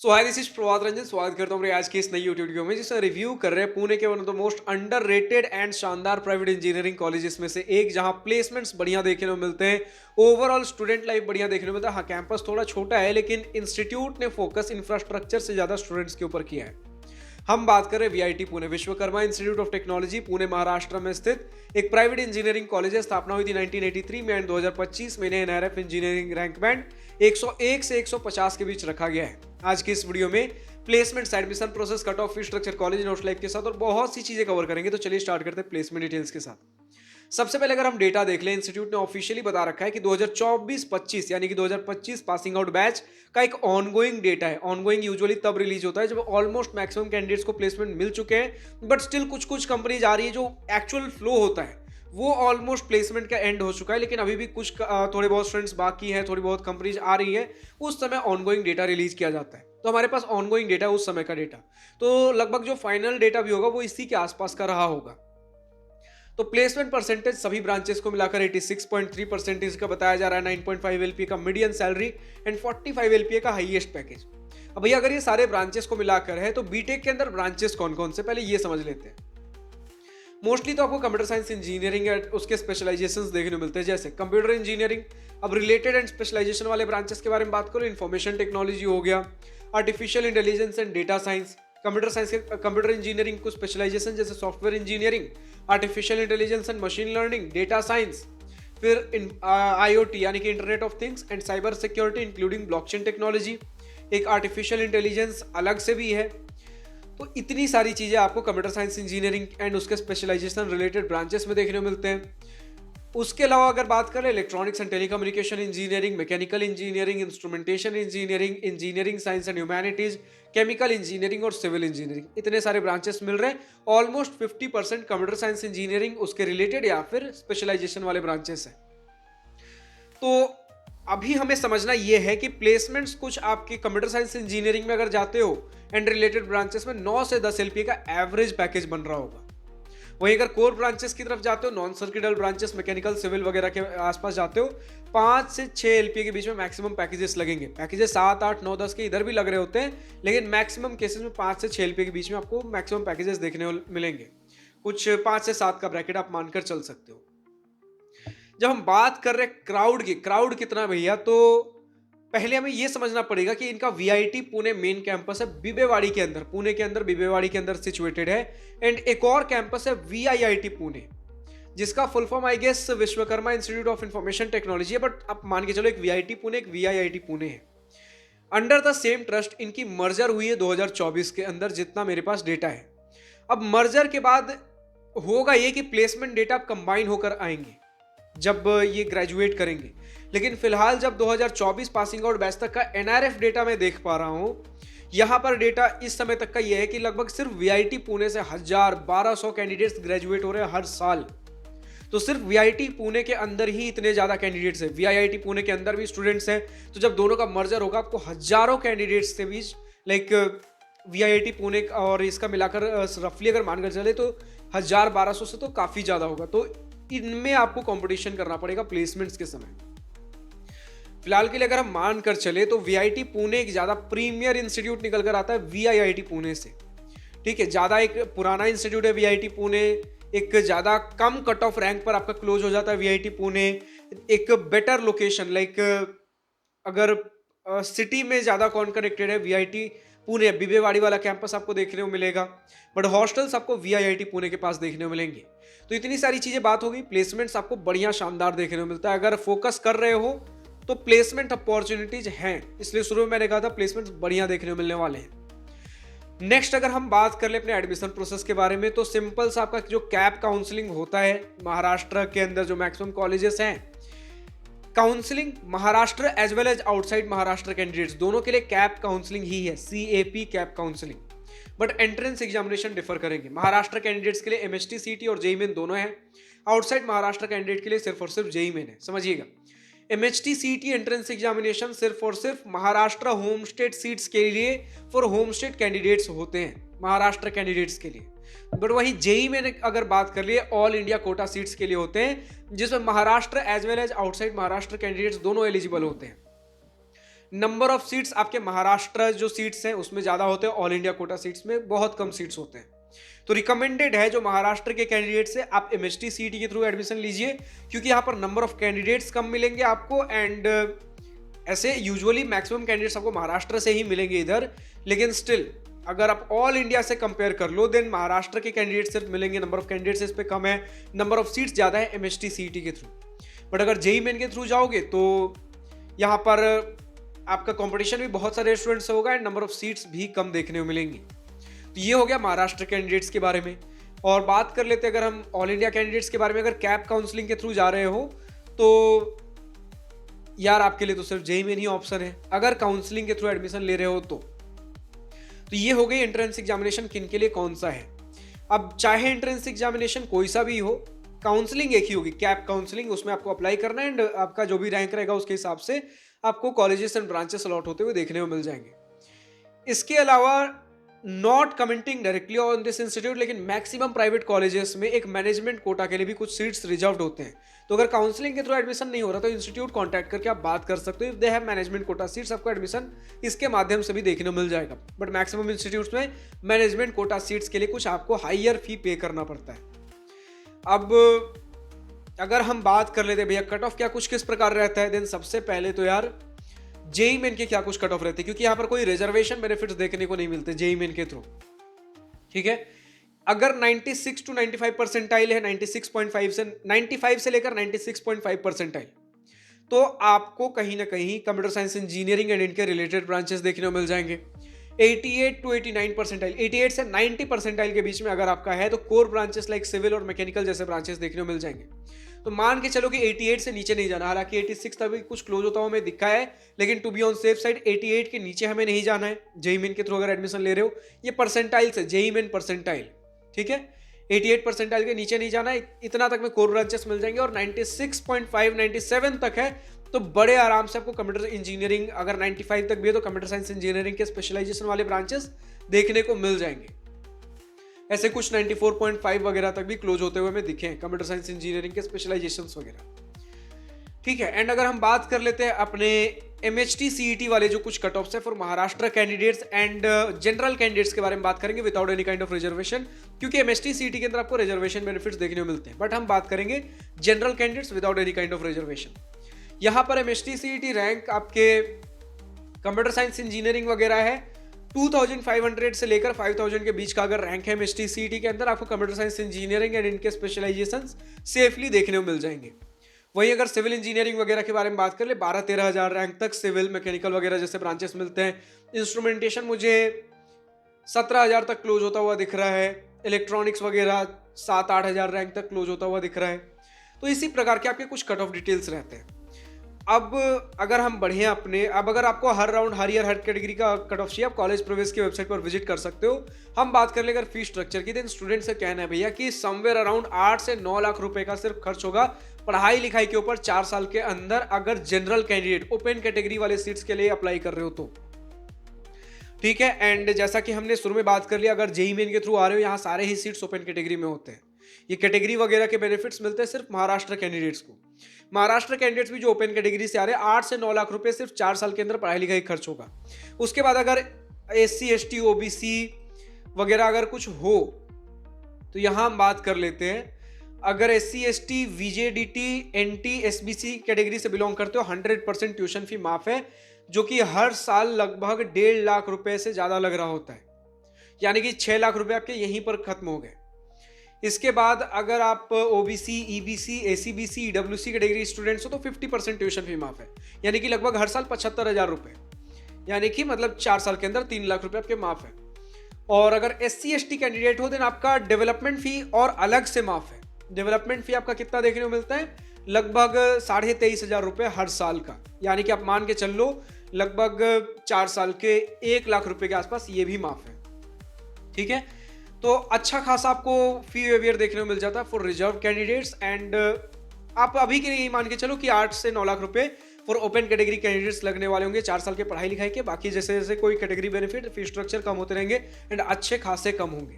So hi this is Prabhat Ranjan. स्वागत करता हूँ मेरे आज की इस नई यूट्यूब वीडियो में जिसमें रिव्यू कर रहे हैं पुणे के one of the most underrated and शानदार प्राइवेट इंजीनियरिंग कॉलेजेस में से एक, जहां प्लेसमेंट्स बढ़िया देखने को मिलते हैं, ओवरऑल स्टूडेंट लाइफ बढ़िया देखने को मिलता है। हाँ, कैंपस थोड़ा छोटा है लेकिन इंस्टीट्यूट ने फोकस इंफ्रास्ट्रक्चर से ज्यादा स्टूडेंट्स के ऊपर किया है। हम बात करें VIT Pune, Vishwakarma institute of technology, Pune Maharashtra में स्थित एक प्राइवेट इंजीनियरिंग कॉलेज है। स्थापना हुई थी 1983 में एंड 2025 में इन्हें एनआरएफ इंजीनियरिंग रैंक बैंड 101 से 150 के बीच रखा गया है। आज की इस वीडियो में placements, admission process, cut off fee structure, college notes life के साथ और बहुत सी चीजें कवर करेंगे। तो चलिए स्टार्ट करते हैं प्लेसमेंट डिटेल्स के साथ। सबसे पहले अगर हम डेटा देख लें, इंस्टीट्यूट ने ऑफिशियली बता रखा है कि 2024-25 यानी कि 2025 पासिंग आउट बैच का एक ऑनगोइंग डेटा है। ऑनगोइंग यूजुअली तब रिलीज होता है जब ऑलमोस्ट मैक्सिमम कैंडिडेट्स को प्लेसमेंट मिल चुके हैं, बट स्टिल कुछ कुछ कंपनीज आ रही है जो एक्चुअल फ्लो होता है वो ऑलमोस्ट प्लेसमेंट का एंड हो चुका है, लेकिन अभी भी कुछ थोड़े बहुत स्टूडेंट्स बाकी हैं, थोड़ी बहुत कंपनीज आ रही है। उस समय ऑनगोइंग डेटा रिलीज किया जाता है, तो हमारे पास ऑनगोइंग डेटा उस समय का डेटा, तो लगभग जो फाइनल डेटा भी होगा वो इसी के आसपास का रहा होगा। तो प्लेसमेंट परसेंटेज सभी ब्रांचेस को मिलाकर 86.3% का बताया जा रहा है। 9.5 एलपीए का मीडियन सैलरी एंड 45 एलपीए का हाईएस्ट पैकेज। अब भैया अगर ये सारे ब्रांचेस को मिलाकर है तो बीटेक के अंदर ब्रांचेस कौन कौन से, पहले ये समझ लेते हैं। मोस्टली तो आपको कंप्यूटर साइंस इंजीनियरिंग है, उसके स्पेशलाइजेशंस देखने को मिलते हैं, जैसे कंप्यूटर इंजीनियरिंग। अब रिलेटेड एंड स्पेशलाइजेशन वाले ब्रांचेस के बारे में बात करो, इंफॉर्मेशन टेक्नोलॉजी हो गया, artificial intelligence and data science. Computer science के कंप्यूटर इंजीनियरिंग को स्पेशलाइजेशन जैसे software engineering, artificial intelligence and machine learning, data science. फिर आईओटी यानी कि internet of things and cyber security including blockchain technology. एक artificial intelligence अलग से भी है। तो इतनी सारी चीज़ें आपको कंप्यूटर साइंस इंजीनियरिंग एंड उसके स्पेशलाइजेशन रिलेटेड ब्रांचेस में देखने को मिलते हैं। उसके अलावा अगर बात करें electronics and telecommunication engineering, mechanical engineering, instrumentation engineering, engineering science and humanities, chemical engineering और सिविल इंजीनियरिंग, इतने सारे ब्रांचेस मिल रहे हैं। ऑलमोस्ट 50% कंप्यूटर साइंस इंजीनियरिंग उसके रिलेटेड या फिर स्पेशलाइजेशन वाले ब्रांचेस हैं। तो अभी हमें समझना यह है कि प्लेसमेंट्स कुछ आपके कंप्यूटर साइंस इंजीनियरिंग में अगर जाते हो एंड रिलेटेड ब्रांचेस में 9 से 10 एलपीए का एवरेज पैकेज बन रहा होगा। वहीं अगर कोर ब्रांचेस की तरफ जाते हो, non circuital branches, mechanical, civil वगैरह के आसपास जाते हो, 5 से 6 एलपीए के बीच में मैक्सिमम पैकेजेस लगेंगे। पैकेजेस 7, 8, 9, 10 के इधर भी लग रहे होते हैं, लेकिन मैक्सिमम केसेस में 5 से 6 एलपीए के बीच में आपको मैक्सिमम पैकेजेस देखने को मिलेंगे। कुछ 5 से 7 का ब्रैकेट आप मानकर चल सकते हो। जब हम बात कर रहे हैं क्राउड की, क्राउड कितना भैया, तो पहले हमें यह समझना पड़ेगा कि इनका वीआईटी पुणे मेन कैंपस है बिबेवाड़ी के अंदर, पुणे के अंदर बिबेवाड़ी के अंदर सिचुएटेड है। एंड एक और कैंपस है वीआईआईटी पुणे, जिसका full form I guess Vishwakarma institute of information technology है, बट आप मान के चलो एक वीआईटी पुणे एक वीआईआईटी पुणे है। अंडर द सेम ट्रस्ट इनकी मर्जर हुई है 2024 के अंदर, जितना मेरे पास डेटा है। अब मर्जर के बाद होगा ये कि प्लेसमेंट डेटा अब कंबाइन होकर आएंगे जब ये ग्रेजुएट करेंगे, लेकिन फिलहाल जब 2024 पासिंग आउट बैच तक का एनआरएफ डेटा मैं देख पा रहा हूं, यहां पर डेटा इस समय तक का यह है कि लगभग सिर्फ वीआईटी पुणे से 1200 कैंडिडेट्स ग्रेजुएट हो रहे हैं हर साल। तो सिर्फ वीआईटी पुणे के अंदर ही इतने ज्यादा कैंडिडेट्स हैं, वीआईआईटी पुणे के अंदर भी स्टूडेंट्स हैं। तो जब दोनों का मर्जर होगा आपको हजारों कैंडिडेट्स के बीच, लाइक वीआईटी पुणे और इसका मिलाकर रफली अगर मानकर चले तो 1200 से तो काफी ज्यादा होगा। तो इनमें आपको कंपटीशन करना पड़ेगा प्लेसमेंट्स के समय। फिलहाल के लिए अगर हम मान कर चले तो वीआईटी पुणे एक ज्यादा प्रीमियर इंस्टीट्यूट निकल कर आता है वीआईआईटी पुणे से। ठीक है, ज्यादा एक पुराना इंस्टीट्यूट है वीआईटी पुणे, एक ज्यादा कम कट ऑफ रैंक पर आपका क्लोज हो जाता है वीआईटी पुणे। एक बेटर लोकेशन, लाइक अगर सिटी में ज्यादा कौन कनेक्टेड है, वीआईटी पुणे बिबेवाड़ी वाला कैंपस आपको देखने को मिलेगा, बट हॉस्टल्स आपको वीआईआईटी पुणे के पास देखने को मिलेंगे। तो इतनी सारी चीजें बात हो गई। प्लेसमेंट्स आपको बढ़िया शानदार देखने को मिलता है। अगर फोकस कर रहे हो तो प्लेसमेंट अपॉर्चुनिटीज हैं, इसलिए शुरू में मैंने कहा था प्लेसमेंट्स बढ़िया देखने को मिलने वाले हैं। नेक्स्ट अगर हम बात कर ले अपने एडमिशन प्रोसेस के बारे में, तो सिंपल सा आपका जो कैप काउंसलिंग होता है महाराष्ट्र के अंदर जो मैक्सिमम कॉलेजेस हैं, counselling Maharashtra as well as outside Maharashtra candidates दोनों के लिए कैप काउंसलिंग ही है, CAP CAP counselling. But entrance examination differ करेंगे। महाराष्ट्र कैंडिडेट्स के लिए MHT CT और JEE मेन दोनों है। आउटसाइड महाराष्ट्र कैंडिडेट के लिए सिर्फ और सिर्फ JEE मेन है, समझिएगा। MHT CT एंट्रेंस एग्जामिनेशन सिर्फ और सिर्फ महाराष्ट्र होम स्टेट सीट्स के लिए फॉर होम स्टेट कैंडिडेट्स होते हैं, महाराष्ट्र कैंडिडेट्स के लिए। बट वही JEE में अगर बात कर लिए ऑल इंडिया कोटा सीट्स के लिए होते हैं, जिसमें Maharashtra as well as outside Maharashtra candidates दोनों एलिजिबल होते हैं। नंबर ऑफ सीट्स आपके महाराष्ट्र जो सीट्स हैं उसमें ज़्यादा होते हैं, ऑल इंडिया कोटा सीट्स में बहुत कम सीट्स होते हैं। तो रिकमेंडेड है जो महाराष्ट्र के कैंडिडेट से आप एमएसटी सीईटी के थ्रू एडमिशन लीजिए, क्योंकि यहाँ पर नंबर ऑफ कैंडिडेट्स कम मिलेंगे आपको। एंड ऐसे यूजुअली मैक्सिमम कैंडिडेट्स आपको महाराष्ट्र से ही मिलेंगे इधर, लेकिन स्टिल अगर आप ऑल इंडिया से कंपेयर कर लो देन महाराष्ट्र के कैंडिडेट सिर्फ मिलेंगे, नंबर ऑफ कैंडिडेट्स इस पे कम है, नंबर ऑफ सीट्स ज़्यादा है एमएसटी सीईटी के थ्रू। बट अगर जेईई मेन के थ्रू जाओगे तो यहाँ पर आपका कंपटीशन भी बहुत सारे स्टूडेंट्स से होगा एंड नंबर ऑफ सीट्स भी कम देखने को मिलेंगी। तो ये हो गया महाराष्ट्र कैंडिडेट्स के बारे में। और बात कर लेते हैं अगर हम ऑल इंडिया कैंडिडेट्स के बारे में, अगर कैप काउंसलिंग के थ्रू जा रहे हो तो यार आपके लिए तो सिर्फ जेईई मेन ही ऑप्शन है, अगर काउंसलिंग के थ्रू एडमिशन ले रहे हो तो। ये हो गई एंट्रेंस एग्जामिनेशन किन के लिए कौन सा है। अब चाहे एंट्रेंस एग्जामिनेशन कोई सा भी हो, काउंसलिंग एक ही होगी, कैप काउंसलिंग, उसमें आपको अप्लाई करना है एंड आपका जो भी रैंक रहेगा उसके हिसाब से आपको कॉलेजेस एंड ब्रांचेस अलॉट होते हुए देखने को मिल जाएंगे। इसके अलावा not commenting directly on this institute, लेकिन मैक्सिमम प्राइवेट कॉलेजेस में एक मैनेजमेंट कोटा के लिए भी कुछ सीट्स रिजर्व्ड होते हैं। तो अगर काउंसलिंग के थ्रू एडमिशन नहीं हो रहा तो इंस्टीट्यूट कांटेक्ट करके आप बात कर सकते हो, if they have management quota seats आपको एडमिशन इसके माध्यम से भी देखने को मिल जाएगा। बट मैक्सिमम इंस्टीट्यूट्स में मैनेजमेंट कोटा सीट्स के लिए कुछ आपको हाइयर फी पे करना पड़ता है। अब अगर हम बात कर लेते हैं भैया कट ऑफ क्या कुछ किस प्रकार रहता है, देन सबसे पहले तो यार जेईई मेन के क्या कुछ कट ऑफ रहते हैं, क्योंकि यहाँ पर कोई रिजर्वेशन बेनिफिट्स देखने को नहीं मिलते जेईई मेन के थ्रू। ठीक है, अगर 96 to 95 परसेंटाइल है, 95 से लेकर 96.5 परसेंटाइल, तो आपको कहीं ना कहीं कंप्यूटर साइंस इंजीनियरिंग एंड इनके रिलेटेड ब्रांचेस देखने को मिल जाएंगे। 88 to 89 परसेंटाइल, 88 से 90 परसेंटाइल के बीच में अगर आपका है तो कोर ब्रांचेस लाइक सिविल और मैकेनिकल जैसे ब्रांचेस देखने को मिल जाएंगे। तो मान के चलो कि 88 से नीचे नहीं जाना, हालांकि 86 तक भी कुछ क्लोज होता हुआ हमें दिखा है, लेकिन to be on safe side 88 के नीचे हमें नहीं जाना है जेईई मेन के थ्रू अगर एडमिशन ले रहे हो। ये परसेंटाइल से जेईई मेन परसेंटाइल, ठीक है, 88 परसेंटाइल के नीचे नहीं जाना है, इतना तक में कोर ब्रांचेस मिल जाएंगे। और 96.5 97 तक है तो बड़े आराम से आपको कंप्यूटर इंजीनियरिंग, अगर 95 तक भी है तो कंप्यूटर साइंस इंजीनियरिंग के स्पेशलाइजेशन वाले ब्रांचेस देखने को मिल जाएंगे। ऐसे कुछ 94.5 वगैरह तक भी क्लोज होते हुए हमें दिखे हैं कंप्यूटर साइंस इंजीनियरिंग के स्पेशलाइजेशंस वगैरह। ठीक है, एंड अगर हम बात कर लेते हैं अपने एमएचटी सीईटी वाले जो कुछ कट ऑफ्स है for Maharashtra candidates and general candidates के बारे में बात करेंगे without any kind of reservation, क्योंकि एमएचटी सीईटी के अंदर आपको रिजर्वेशन बेनिफिट्स देखने को मिलते हैं। बट हम बात करेंगे general candidates without any kind of reservation. यहाँ पर एमएचटी सीईटी रैंक आपके कंप्यूटर साइंस इंजीनियरिंग वगैरह है 2500 से लेकर 5000 के बीच का अगर रैंक है एमएचटी सीईटी के अंदर, आपको कंप्यूटर साइंस इंजीनियरिंग एंड इनके स्पेशलाइजेशंस सेफली देखने को मिल जाएंगे। वहीं अगर सिविल इंजीनियरिंग वगैरह के बारे में बात कर ले 12-13 हज़ार रैंक तक सिविल मैकेनिकल वगैरह जैसे ब्रांचेस मिलते हैं। इंस्ट्रूमेंटेशन मुझे 17,000 तक क्लोज होता हुआ दिख रहा है, इलेक्ट्रॉनिक्स वगैरह 7-8 हज़ार रैंक तक क्लोज होता हुआ दिख रहा है। तो इसी प्रकार के आपके कुछ कट ऑफ डिटेल्स रहते हैं। अब अगर हम बढ़े अपने, अब अगर आपको हर राउंड हर ईयर हर कैटेगरी का कट ऑफ चाहिए आप कॉलेज प्रवेश की वेबसाइट पर विजिट कर सकते हो। हम बात कर ले अगर फीस स्ट्रक्चर की, देन स्टूडेंट से कहना है भैया कि समवेयर अराउंड 8 से 9 लाख रुपए का सिर्फ खर्च होगा पढ़ाई लिखाई के ऊपर 4 साल के अंदर, अगर जनरल कैंडिडेट ओपन कैटेगरी वाले सीट्स के लिए अप्लाई कर रहे हो तो। ठीक है, एंड जैसा कि हमने शुरू में बात कर लिया, अगर जेईई मेन के थ्रू आ रहे हो यहाँ सारे ही सीट्स ओपन कैटेगरी में होते हैं। ये कैटेगरी वगैरह के बेनिफिट्स मिलते हैं सिर्फ महाराष्ट्र कैंडिडेट्स को। महाराष्ट्र कैंडिडेट्स भी जो ओपन कैटेगरी से आ रहे हैं 8 से 9 लाख रुपए सिर्फ 4 साल के अंदर पढ़ाई लिखाई खर्च होगा। उसके बाद अगर SC ST OBC वगैरह अगर कुछ हो तो यहां हम बात कर लेते हैं, अगर SC ST VJDT NT SBC category से बिलोंग करते हो 100% ट्यूशन फी माफ है, जो कि हर साल लगभग 1.5 लाख रुपए से ज्यादा लग रहा होता है, यानी कि 6 लाख रुपए आपके यहीं पर खत्म हो गए। इसके बाद अगर आप OBC EBC ACBC EWC category students हो तो 50% ट्यूशन फी माफ है, यानी कि लगभग हर साल 75,000 रुपए, यानी कि मतलब 4 साल के अंदर 3 लाख रुपए आपके माफ है। और अगर SC ST कैंडिडेट हो देन आपका डेवलपमेंट फी और अलग से माफ है। डेवलपमेंट फी आपका कितना देखने को मिलता है, लगभग 23,500 रुपए हर साल का, यानी कि आप मान के चल लो लगभग 4 साल के 1 लाख रुपए के आसपास ये भी माफ है। ठीक है, तो अच्छा खासा आपको फी वेवियर देखने को मिल जाता है फॉर रिजर्व कैंडिडेट्स। एंड आप अभी के लिए मान के चलो कि 8 से 9 लाख रुपए फॉर ओपन कैटेगरी कैंडिडेट्स लगने वाले होंगे 4 साल के पढ़ाई लिखाई के। बाकी जैसे जैसे कोई कैटेगरी बेनिफिट फी स्ट्रक्चर कम होते रहेंगे एंड अच्छे खासे कम होंगे।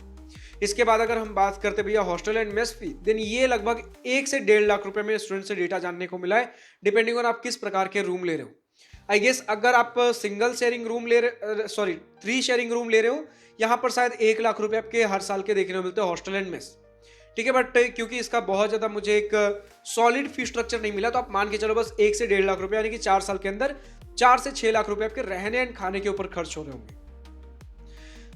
इसके बाद अगर हम बात करते भैया hostel and mess fee, then ये लगभग 1 से 1.5 लाख रुपए में स्टूडेंट से डेटा जानने को मिला है, डिपेंडिंग ऑन आप किस प्रकार के रूम ले रहे हो। आई गेस अगर आप सिंगल शेयरिंग रूम ले रहे, सॉरी 3 शेयरिंग रूम ले रहे हो, यहाँ पर शायद 1 लाख रुपए आपके हर साल के देखने को मिलते हैं हॉस्टल एंड मेस। ठीक है, बट क्योंकि इसका बहुत ज़्यादा मुझे एक सॉलिड फी स्ट्रक्चर नहीं मिला, तो आप मान के चलो बस 1 से 1.5 लाख रुपए, यानी कि 4 साल के अंदर 4 से 6 लाख रुपए आपके रहने एंड खाने के ऊपर खर्च हो रहे होंगे।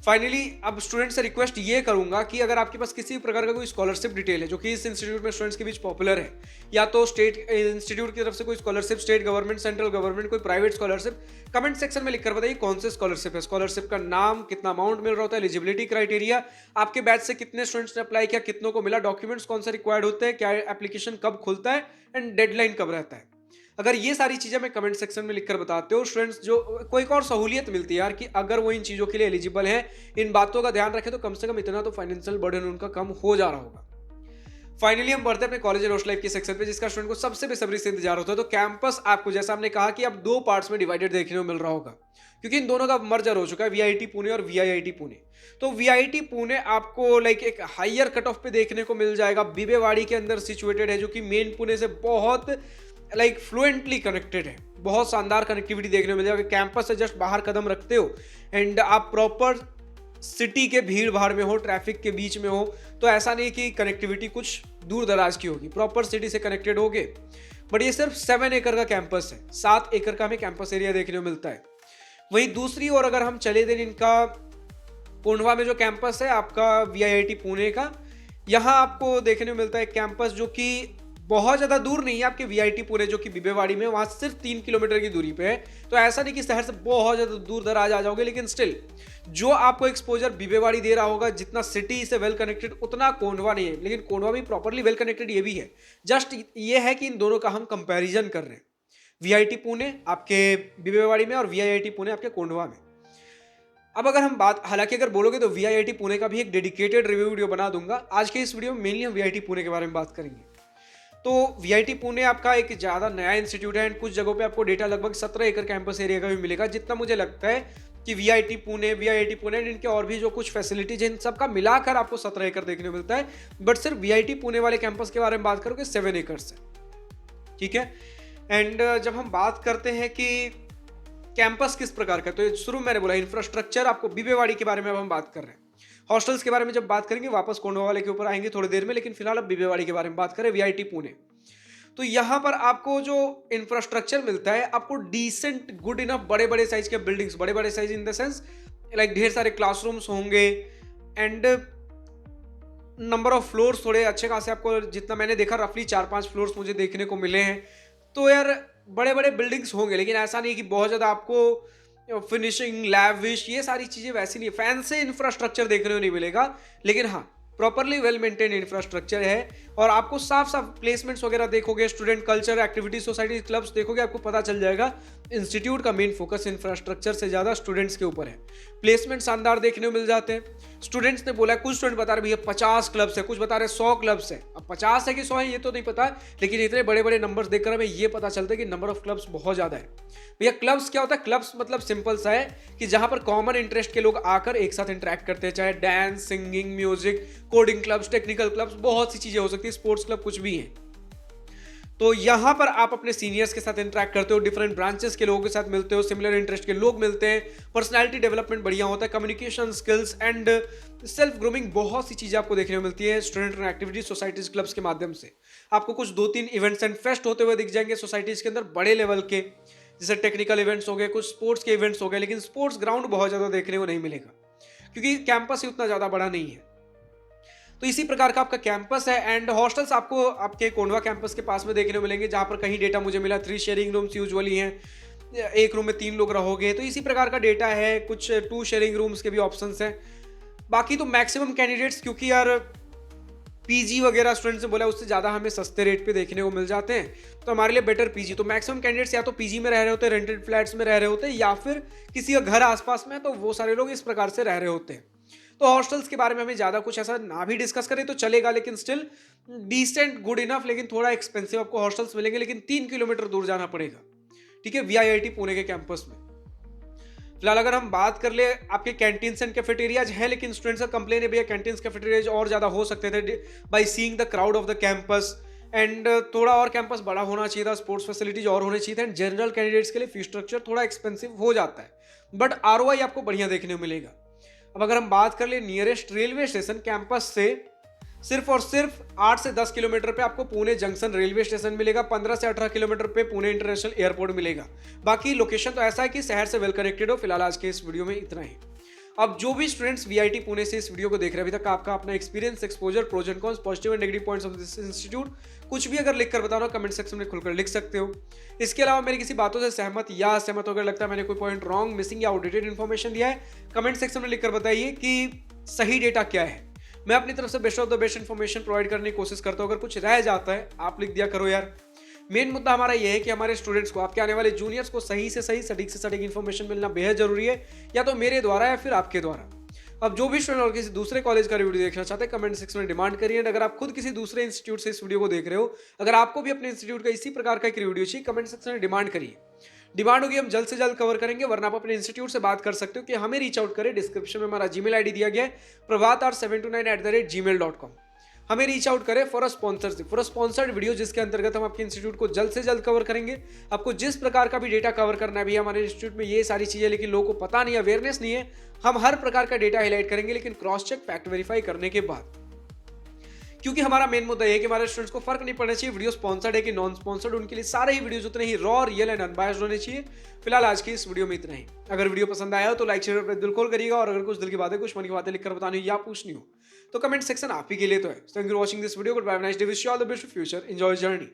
फाइनली अब स्टूडेंट से रिक्वेस्ट ये करूंगा कि अगर आपके पास किसी प्रकार का कोई स्कॉलरशिप डिटेल है जो कि इस इंस्टीट्यूट में स्टूडेंट्स के बीच पॉपुलर है, या तो स्टेट इंस्टीट्यूट की तरफ से कोई scholarship, state government, central government, कोई प्राइवेट स्कॉलरशिप, कमेंट सेक्शन में लिखकर बताइए कौन से स्कॉलरशिप है, स्कॉलरशिप का नाम, कितना अमाउंट मिल रहा होता है, एलिजिबिलिटी क्राइटेरिया, आपके बैच से कितने स्टूडेंट्स ने अप्लाई किया, कितनों को मिला, डॉक्यूमेंट्स कौन से रिक्वायर्ड होते हैं, क्या एप्लीकेशन कब खुलता है एंड डेडलाइन कब रहता है। अगर ये सारी चीजें मैं कमेंट सेक्शन में लिखकर बताते हो स्टूडेंट्स, जो कोई और सहूलियत मिलती है यार कि अगर वो इन चीजों के लिए एलिजिबल है, इन बातों का ध्यान रखे, तो कम से कम इतना तो फाइनेंशियल बर्डन उनका कम हो जा रहा होगा। फाइनली हम बढ़ते हैं अपने कॉलेज एंड हॉस्टल लाइफ के सेक्शन पे, जिसका स्टूडेंट को सबसे बेसब्री से इंतजार होता है। तो कैंपस आपको, जैसा हमने कहा कि अब 2 पार्ट्स में डिवाइडेड देखने को मिल रहा होगा, क्योंकि इन दोनों का मर्जर हो चुका है, वीआईटी पुणे और वीआईआईटी पुणे। तो वीआईटी पुणे आपको लाइक एक हायर कट ऑफ पे देखने को मिल जाएगा, बिबेवाड़ी के अंदर सिचुएटेड है, जो कि मेन पुणे से बहुत लाइक फ्लुएंटली कनेक्टेड है, बहुत शानदार कनेक्टिविटी देखने को मिल जाएगा। कैंपस से जस्ट बाहर कदम रखते हो एंड आप प्रॉपर सिटी के भीड़ भाड़ में हो, ट्रैफिक के बीच में हो, तो ऐसा नहीं कि कनेक्टिविटी कुछ दूर दराज की होगी, प्रॉपर सिटी से कनेक्टेड होगे। बट ये सिर्फ 7 एकड़ का कैंपस है, 7 एकड़ का हमें कैंपस एरिया देखने को मिलता है। वहीं दूसरी ओर अगर हम चले दें, इनका कोंढवा में जो कैंपस है आपका वीआईआईटी पुणे का, यहाँ आपको देखने को मिलता है कैंपस जो कि बहुत ज्यादा दूर नहीं है आपके वीआईटी पुणे, जो कि बिबेवाड़ी में, वहां सिर्फ 3 किलोमीटर की दूरी पे है। तो ऐसा नहीं कि शहर से बहुत ज्यादा दूर दराज आ जाओगे, लेकिन स्टिल जो आपको एक्सपोजर बिबेवाड़ी दे रहा होगा, जितना सिटी से वेल कनेक्टेड, उतना कोंढवा नहीं है। लेकिन कोंढवा भी प्रॉपरली वेल कनेक्टेड ये भी है, जस्ट ये है कि इन दोनों का हम कंपेरिजन कर रहे हैं, वीआईटी पुणे आपके बिबेवाड़ी में और वीआईटी पुणे आपके कोंढवा में। अब अगर हम बात, हालांकि अगर बोलोगे तो वीआईटी पुणे का भी एक डेडिकेटेड रिव्यू वीडियो बना दूंगा। आज के इस वीडियो में मेनली हम वीआईटी पुणे के बारे में बात करेंगे। तो वीआईटी पुणे आपका एक ज़्यादा नया इंस्टीट्यूट है एंड कुछ जगहों पे आपको डेटा लगभग 17 एकड़ कैंपस एरिया का भी मिलेगा। जितना मुझे लगता है कि वीआईटी पुणे एंड इनके और भी जो कुछ फैसिलिटीज हैं, इन सब का मिलाकर आपको 17 एकड़ देखने को मिलता है। बट सिर्फ वीआईटी पुणे वाले कैंपस के बारे में बात करोगे 7 एकड़ से, ठीक है। एंड जब हम बात करते हैं कि कैंपस किस प्रकार का, तो शुरू में मैंने बोला इंफ्रास्ट्रक्चर, आपको बिबेवाड़ी के बारे में अब हम बात कर रहे हैं। हॉस्टल्स के बारे में जब बात करेंगे वापस कोंढवा वाले के ऊपर आएंगे थोड़ी देर में, लेकिन फिलहाल अब बिबेवाड़ी के बारे में बात करें, वीआईटी पुणे। तो यहाँ पर आपको जो इंफ्रास्ट्रक्चर मिलता है, आपको डिसेंट गुड इनफ बड़े बड़े साइज के बिल्डिंग्स, बड़े बड़े size in the sense like ढेर सारे क्लासरूम्स होंगे एंड नंबर ऑफ फ्लोर्स थोड़े अच्छे खासे, आपको जितना मैंने देखा रफली 4-5 फ्लोर्स मुझे देखने को मिले हैं। तो यार बड़े बड़े बिल्डिंग्स होंगे, लेकिन ऐसा नहीं कि बहुत ज़्यादा आपको फिनिशिंग, लैविश, ये सारी चीज़ें वैसी नहीं, फैंसी इंफ्रास्ट्रक्चर देखने को नहीं मिलेगा। लेकिन हाँ, प्रॉपरली वेल मेंटेन इंफ्रास्ट्रक्चर है और आपको साफ साफ प्लेसमेंट्स वगैरह देखोगे, student culture, activities, society, clubs देखोगे, आपको पता चल जाएगा इंस्टीट्यूट का मेन फोकस इंफ्रास्ट्रक्चर से ज़्यादा स्टूडेंट्स के ऊपर है। प्लेसमेंट शानदार देखने को मिल जाते हैं। स्टूडेंट्स ने बोला, कुछ स्टूडेंट बता रहे भैया 50 क्लब्स है, कुछ बता रहे 100 क्लब्स है। अब 50 है कि 100 है ये तो नहीं पता, लेकिन इतने बड़े बड़े नंबर्स देखकर हमें ये पता चलता है कि नंबर ऑफ क्लब्स बहुत ज़्यादा है। भैया क्लब्स क्या होता है? क्लब्स मतलब सिंपल सा है कि जहां पर कॉमन इंटरेस्ट के लोग आकर एक साथ इंटरेक्ट करते हैं, चाहे dance, singing, music, coding clubs, technical clubs, बहुत सी चीजें हो सकती है, स्पोर्ट्स क्लब, कुछ भी है। तो यहां पर आप अपने सीनियर्स के साथ इंटरेक्ट करते हो, डिफरेंट ब्रांचेस के लोगों के साथ मिलते हो, सिमिलर इंटरेस्ट के लोग मिलते हैं, पर्सनैलिटी डेवलपमेंट बढ़िया होता है, communication skills and self grooming, बहुत सी चीजें आपको देखने को मिलती है स्टूडेंट एक्टिविटीज, सोसाइटीज, क्लब्स के माध्यम से। आपको कुछ 2-3 इवेंट्स एंड फेस्ट होते हुए दिख जाएंगे सोसाइटीज के अंदर, बड़े लेवल के, जैसे टेक्निकल इवेंट्स हो गए, कुछ स्पोर्ट्स के इवेंट्स हो गए, लेकिन स्पोर्ट्स ग्राउंड बहुत ज़्यादा देखने को नहीं मिलेगा क्योंकि कैंपस ही उतना ज़्यादा बड़ा नहीं है। तो इसी प्रकार का आपका कैंपस है एंड हॉस्टल्स आपको आपके कोंढवा कैंपस के पास में देखने को मिलेंगे, जहाँ पर कहीं डेटा मुझे मिला 3 शेयरिंग रूम्स यूजुअली हैं, एक रूम में 3 लोग रहोगे, तो इसी प्रकार का डेटा है। कुछ 2 शेयरिंग रूम्स के भी ऑप्शंस हैं। बाकी तो मैक्सिमम कैंडिडेट्स, क्योंकि यार पीजी वगैरह स्टूडेंट्स ने बोला उससे ज़्यादा हमें सस्ते रेट पे देखने को मिल जाते हैं, तो हमारे लिए बेटर पीजी। तो मैक्सिमम कैंडिडेट्स या तो पीजी में रह रहे होते हैं, रेंटेड फ्लैट्स में रह रहे होते हैं, या फिर किसी का घर आसपास में है, तो वो सारे लोग इस प्रकार से रह रहे होते हैं। तो हॉस्टल्स के बारे में हमें ज़्यादा कुछ ऐसा ना भी डिस्कस करें तो चलेगा, लेकिन स्टिल डिसेंट, गुड इनफ, लेकिन थोड़ा एक्सपेंसिव आपको हॉस्टल्स मिलेंगे, लेकिन 3 किलोमीटर दूर जाना पड़ेगा, ठीक है, वीआईआईटी पुणे के कैंपस में। फिलहाल अगर हम बात कर ले, आपके कैंटीन्स एंड कैफेटेरियाज हैं, लेकिन स्टूडेंट्स का कंप्लेन है भैया कैंटीन्स कैफेटेरियाज और ज़्यादा हो सकते थे by seeing the crowd of the campus and थोड़ा और कैंपस बड़ा होना चाहिए था, स्पोर्ट्स फैसिलिटीज और होनी चाहिए था, एंड जनरल कैंडिडेट्स के लिए फीस स्ट्रक्चर थोड़ा एक्सपेंसिव हो जाता है, बट आरओआई आपको बढ़िया देखने को मिलेगा। अब अगर हम बात कर ले नियरेस्ट रेलवे स्टेशन कैंपस से सिर्फ और सिर्फ 8 से 10 किलोमीटर पे आपको पुणे जंक्शन रेलवे स्टेशन मिलेगा, 15 से 18 किलोमीटर पे पुणे इंटरनेशनल एयरपोर्ट मिलेगा। बाकी लोकेशन तो ऐसा है कि शहर से वेल कनेक्टेड हो। फिलहाल आज के इस वीडियो में इतना ही। अब जो भी स्टूडेंट्स वीआईटी पुणे से इस वीडियो को देख रहे हैं, अभी तक आपका अपना experience, exposure, pros and cons, positive and negative points of this institute कुछ भी अगर लिखकर बताना कमेंट सेक्शन में खुलकर लिख सकते हो। इसके अलावा मेरी किसी बातों से सहमत या असहमत अगर लगता है मैंने कोई पॉइंट रॉन्ग, मिसिंग या आउटडेटेड इन्फॉर्मेशन दिया है, कमेंट सेक्शन में लिखकर बताइए कि सही डेटा क्या है। मैं अपनी तरफ से best of the best information provide करने की कोशिश करता हूँ। अगर कुछ रह जाता है आप लिख दिया करो यार। मेन मुद्दा हमारा यह है कि हमारे स्टूडेंट्स को, आपके आने वाले जूनियर्स को सही से सटीक इन्फॉर्मेशन मिलना बेहद जरूरी है, या तो मेरे द्वारा या फिर आपके द्वारा। अब जो भी स्टूडेंट और किसी दूसरे कॉलेज का वीडियो देखना चाहते हैं कमेंट सेक्शन में डिमांड करिए। एंड अगर आप खुद किसी दूसरे इंस्टीट्यूट से इस वीडियो को देख रहे हो, अगर आपको भी अपने इंस्टीट्यूट का इसी प्रकार का एक वीडियो चाहिए, कमेंट सेक्शन में डिमांड करिए। डिमांड होगी हम जल्द से जल्द कवर करेंगे, वरना आप अपने इंस्टीट्यूट से बात कर सकते हो कि हमें रीच आउट करें। डिस्क्रिप्शन में हमारा जीमेल आईडी दिया गया है, prabhat729@gmail.com। हमें रीच आउट करें for a sponsorship, for a sponsored video, जिसके अंतर्गत हम आपके इंस्टीट्यूट को जल्द से जल्द कवर करेंगे। आपको जिस प्रकार का भी डेटा कवर करना है, भी हमारे इंस्टीट्यूट में ये सारी चीजें लेकिन लोगों को पता नहीं, अवेयरनेस नहीं है, हम हर प्रकार का डेटा हाईलाइट करेंगे, लेकिन क्रॉस चेक, फैक्ट वेरीफाई करने के बाद। क्योंकि हमारा मेन मुद्दा यह है कि हमारे स्टूडेंट्स को फर्क नहीं पड़ना चाहिए वीडियो स्पॉन्सर्ड है कि नॉन स्पॉन्सर्ड, उनके लिए सारे ही वीडियोस उतने ही रॉ, रियल एंड अनबायस्ड होने चाहिए। फिलहाल आज की इस वीडियो में इतना ही। अगर वीडियो पसंद आया हो तो लाइक, शेयर और दिल खोल करिएगा, और अगर कुछ दिल की बातें, कुछ मन की बातें लिखकर बतानी हो या पूछनी हो तो कमेंट सेक्शन आप ही के लिए तो है। Thank you for watching this video. Good bye, nice day, wish you all the best future, enjoy journey.